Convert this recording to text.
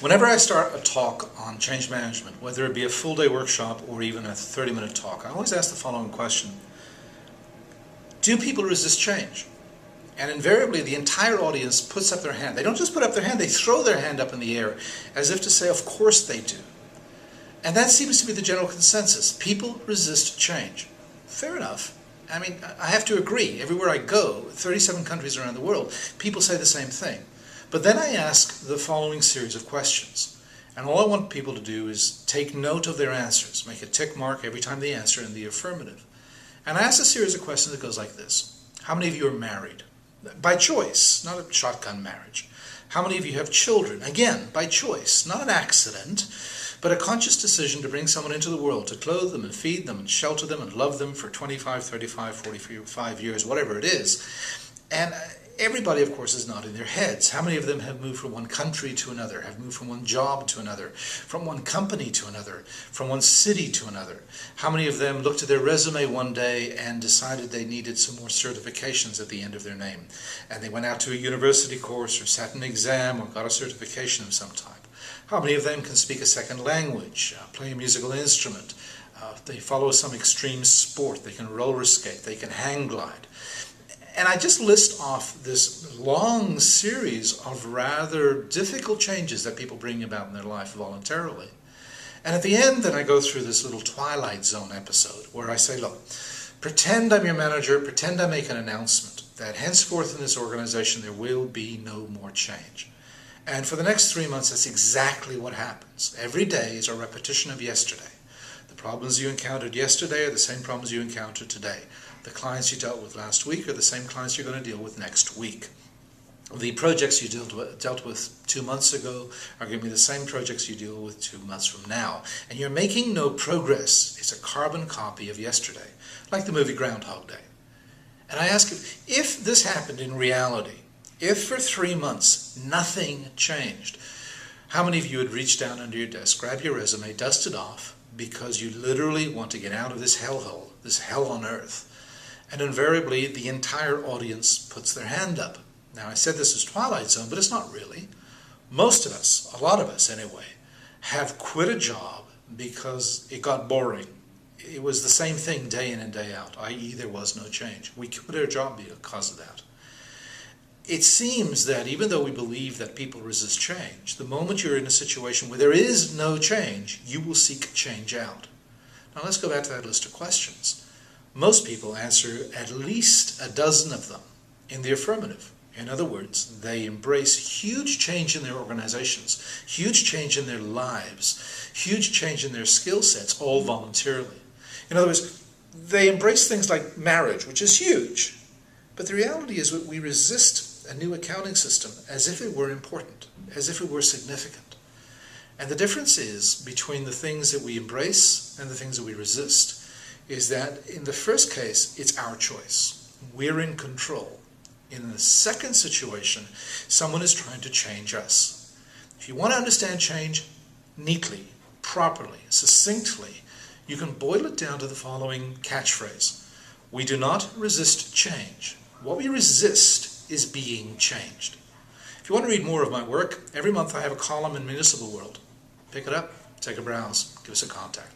Whenever I start a talk on change management, whether it be a full-day workshop or even a 30-minute talk, I always ask the following question. Do people resist change? And invariably, the entire audience puts up their hand. They don't just put up their hand, they throw their hand up in the air as if to say, of course they do. And that seems to be the general consensus. People resist change. Fair enough. I mean, I have to agree. Everywhere I go, 37 countries around the world, people say the same thing. But then I ask the following series of questions. And all I want people to do is take note of their answers, make a tick mark every time they answer in the affirmative. And I ask a series of questions that goes like this. How many of you are married? By choice, not a shotgun marriage. How many of you have children? Again, by choice, not an accident, but a conscious decision to bring someone into the world, to clothe them and feed them and shelter them and love them for 25, 35, 45 years, whatever it is. And everybody, of course, is nodding their heads. How many of them have moved from one country to another, have moved from one job to another, from one company to another, from one city to another? How many of them looked at their resume one day and decided they needed some more certifications at the end of their name? And they went out to a university course or sat an exam or got a certification of some type. How many of them can speak a second language, play a musical instrument? They follow some extreme sport. They can roller skate. They can hang glide. And I just list off this long series of rather difficult changes that people bring about in their life voluntarily. And at the end, then I go through this little Twilight Zone episode where I say, look, pretend I'm your manager, pretend I make an announcement that henceforth in this organization there will be no more change. And for the next 3 months, that's exactly what happens. Every day is a repetition of yesterday. The problems you encountered yesterday are the same problems you encounter today. The clients you dealt with last week are the same clients you're going to deal with next week. The projects you dealt with 2 months ago are going to be the same projects you deal with 2 months from now. And you're making no progress. It's a carbon copy of yesterday, like the movie Groundhog Day. And I ask if this happened in reality, if for 3 months nothing changed, how many of you would reach down under your desk, grab your resume, dust it off, because you literally want to get out of this hellhole, this hell on earth? And invariably, the entire audience puts their hand up. Now, I said this is Twilight Zone, but it's not really. Most of us, a lot of us anyway, have quit a job because it got boring. It was the same thing day in and day out, i.e. there was no change. We quit our job because of that. It seems that even though we believe that people resist change, the moment you're in a situation where there is no change, you will seek change out. Now let's go back to that list of questions. Most people answer at least a dozen of them in the affirmative. In other words, they embrace huge change in their organizations, huge change in their lives, huge change in their skill sets, all voluntarily. In other words, they embrace things like marriage, which is huge. But the reality is that we resist a new accounting system as if it were important, as if it were significant. And the difference is between the things that we embrace and the things that we resist is that in the first case, it's our choice. We're in control. In the second situation, someone is trying to change us. If you want to understand change neatly, properly, succinctly, you can boil it down to the following catchphrase. We do not resist change. What we resist is being changed. If you want to read more of my work, every month I have a column in Municipal World. Pick it up, take a browse, give us a contact.